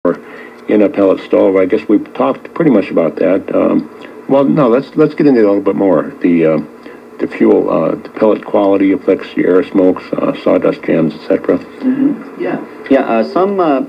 in a pellet stove. I guess we've talked pretty much about that. Well, no, let's get into it a little bit more. The fuel, the pellet quality affects the air smokes, sawdust jams, etc. Mm-hmm. Yeah.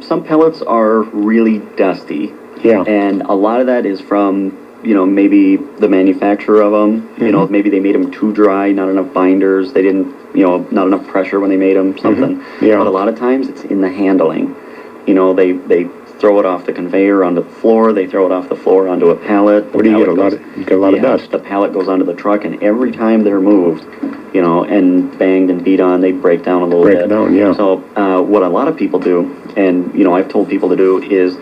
Some pellets are really dusty. Yeah. And a lot of that is from maybe the manufacturer of them. Mm-hmm. Maybe they made them too dry, not enough binders. They didn't, not enough pressure when they made them. Something. Mm-hmm. Yeah. But a lot of times it's in the handling. They throw it off the conveyor onto the floor. They throw it off the floor onto a pallet. What do you get? You get a lot of dust. The pallet goes onto the truck, and every time they're moved, and banged and beat on, they break down a little bit. Break down, yeah. So what a lot of people do, and I've told people to do, is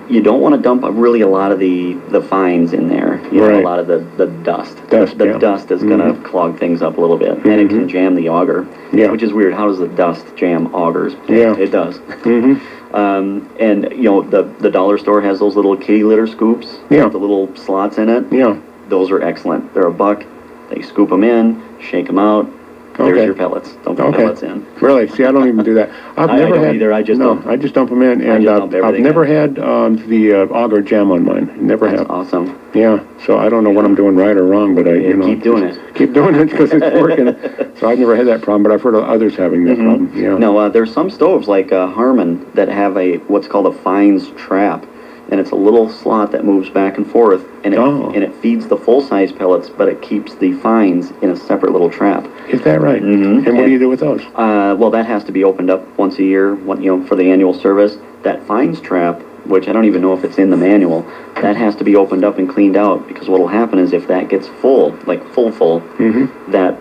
you don't want to dump really a lot of the fines in there. Right. A lot of the dust. The dust is going to clog things up a little bit, and it can jam the auger. Yeah. Which is weird. How does the dust jam augers? Yeah. It does. Mm-hmm. And the dollar store has those little kitty litter scoops. Yeah. With the little slots in it. Yeah. Those are excellent. They're $1. They scoop them in, shake them out. There's your pellets. Don't put pellets in. Really? See, I don't even do that. I don't either. I just dump. I just dump them in, and I've never had the auger jam on mine. Never have. That's awesome. Yeah. So I don't know what I'm doing right or wrong, but keep doing it. Keep doing it because it's working. So I've never had that problem, but I've heard of others having that problem. Yeah. No, there's some stoves like Harmon that have what's called a fines trap. And it's a little slot that moves back and forth, and it feeds the full-size pellets, but it keeps the fines in a separate little trap. Is that right? Mm-hmm. And what do you do with those? Well, that has to be opened up once a year, for the annual service. That fines trap, which I don't even know if it's in the manual, that has to be opened up and cleaned out, because what will happen is if that gets full, like full, mm-hmm. that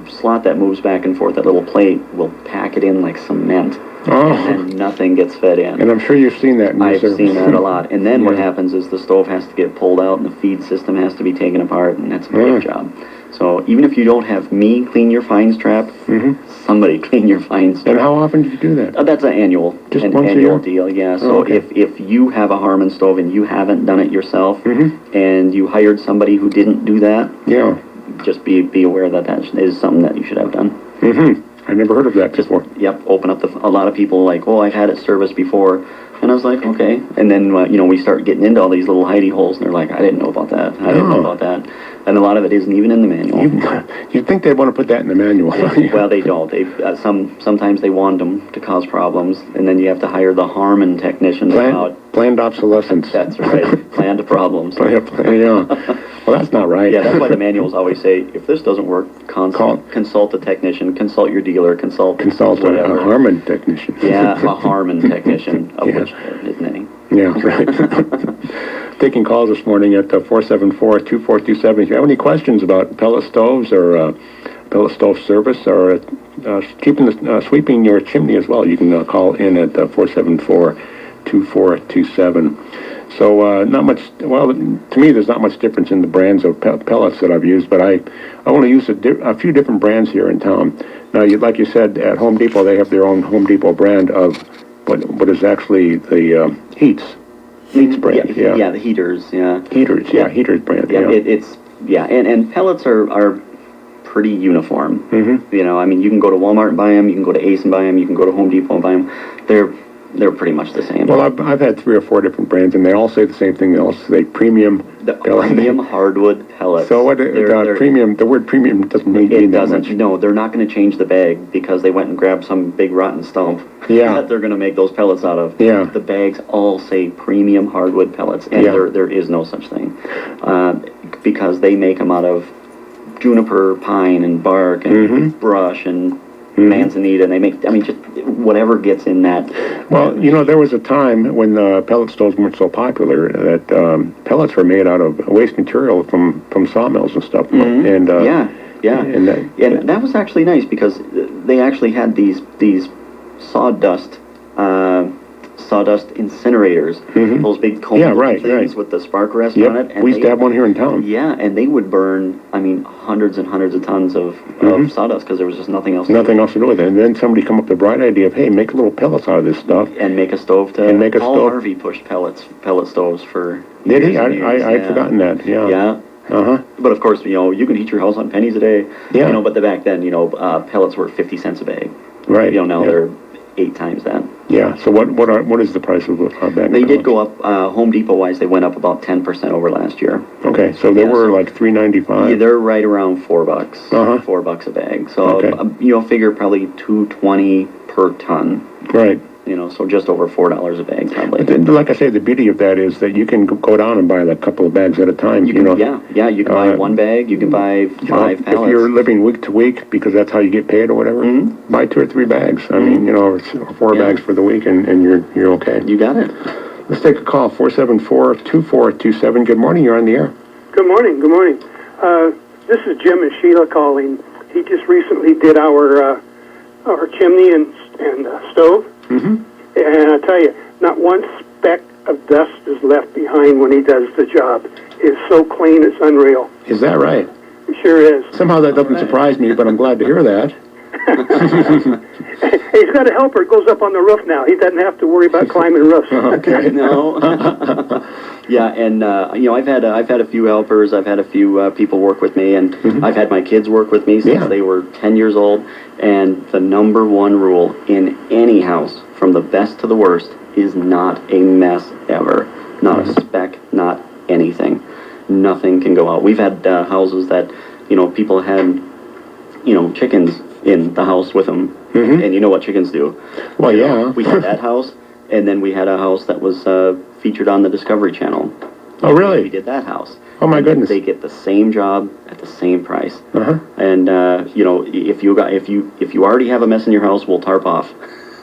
slot that moves back and forth, that little plate, will pack it in like cement. Oh. And then nothing gets fed in. And I'm sure you've seen that in I've service. seen that a lot. And then what happens is the stove has to get pulled out and the feed system has to be taken apart, and that's a big job. So even if you don't have me clean your fines trap, somebody clean your fines trap. And how often do you do that? That's an annual deal, yeah. So if you have a Harmon stove and you haven't done it yourself, and you hired somebody who didn't do that, just be aware that is something that you should have done. Mm-hmm. I never heard of that before. Open up a lot of people like, I've had it serviced before. And I was like, okay. And then, we start getting into all these little hidey holes, and they're like, I didn't know about that. I didn't know about that. And a lot of it isn't even in the manual. You'd think they'd want to put that in the manual. Well, they don't. Sometimes they want them to cause problems, and then you have to hire the Harmon technician. Planned obsolescence. That's right. Planned problems. Yeah. Well, that's not right. Yeah, that's why the manuals always say, if this doesn't work, consult a technician, consult your dealer, consult whatever. A Harmon technician. Yeah, a Harmon technician, of which there isn't any. Yeah, right. Taking calls this morning at 474-2427. If you have any questions about pellet stoves or pellet stove service or sweeping your chimney as well, you can call in at 474-2427. So not much, well, to me there's not much difference in the brands of pellets that I've used, but I only use a few different brands here in town. Now, like you said, at Home Depot, they have their own Home Depot brand of what is actually the Heats brand. Yeah, the heaters, Heaters brand. Yeah, and pellets are pretty uniform. Mm-hmm. I mean, you can go to Walmart and buy them, you can go to Ace and buy them, you can go to Home Depot and buy them. They're pretty much the same. Well, I've had 3 or 4 different brands, and they all say the same thing. They all say premium. Premium hardwood pellets. So premium? The word premium doesn't mean that much. No, they're not going to change the bag because they went and grabbed some big rotten stump that they're going to make those pellets out of. Yeah. The bags all say premium hardwood pellets, and there is no such thing, because they make them out of juniper, pine, and bark, and brush, and manzanita, and they make, just whatever gets in that. Well, there was a time when pellet stoves weren't so popular that pellets were made out of waste material from sawmills and stuff. And and that was actually nice because they actually had these sawdust incinerators, those big cones things with the spark arrest on it. And we used to have one here in town. Yeah, and they would burn, hundreds and hundreds of tons of sawdust because there was just nothing else to do with it. And then somebody come up with the bright idea of, hey, make little pellets out of this stuff. And make a stove Paul Harvey pushed pellet stoves for years. Did he? I'd forgotten that, Yeah. Uh-huh. But of course, you can heat your house on pennies a day. Yeah. But back then, pellets were 50 cents a bag. Right. Now they're 8 times that. Yeah, so what is the price of a bag? They did go up, Home Depot-wise, they went up about 10% over last year. Okay, so they were like $3.95? Yeah, they're right around $4. Uh-huh. $4 a bag. So, Okay. figure probably $2.20 per ton. Right. So just over $4 a bag, probably. Like I say, the beauty of that is that you can go down and buy like a couple of bags at a time. You can buy one bag, you can buy 5 pallets. If you're living week to week, because that's how you get paid or whatever, buy 2 or 3 bags. I mean, or 4 bags for the week, and you're okay. You got it. Let's take a call, 474-2427. Good morning, you're on the air. Good morning, good morning. This is Jim and Sheila calling. He just recently did our chimney and stove. Mm-hmm. And I tell you, not one speck of dust is left behind when he does the job. It's so clean, it's unreal. Is that right? It sure is. Somehow that doesn't surprise me, but I'm glad to hear that. He's got a helper that goes up on the roof now. He doesn't have to worry about climbing roofs. Okay. No. Yeah, and I've had a few helpers. I've had a few people work with me, and I've had my kids work with me since they were 10 years old. And the number one rule in any house, from the best to the worst, is not a mess ever. Not a speck, not anything. Nothing can go out. We've had houses that, people had, chickens in the house with them, and you know what chickens do. Well, yeah. We had that house, and then we had a house that was featured on the Discovery Channel. Oh, really? We did that house. Oh, my goodness. They get the same job at the same price. Uh-huh. And if you already have a mess in your house, we'll tarp off.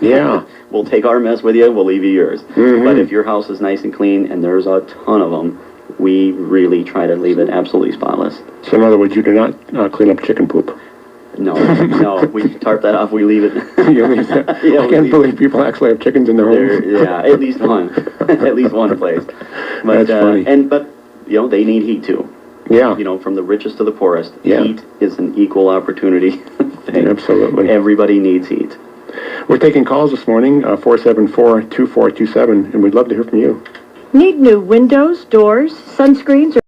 Yeah. We'll take our mess with you. We'll leave you yours. But if your house is nice and clean, and there's a ton of them, we really try to leave it absolutely spotless. So in other words, you do not clean up chicken poop. No, we tarp that off. We leave it. You leave that. Yeah, I can't believe people actually have chickens in their homes. Yeah, at least one, at least one place. But, That's funny. But they need heat too. Yeah. From the richest to the poorest, Yeah. heat is an equal opportunity thing. Absolutely. Everybody needs heat. We're taking calls this morning, 474-2427, and we'd love to hear from you. Need new windows, doors, sunscreens, or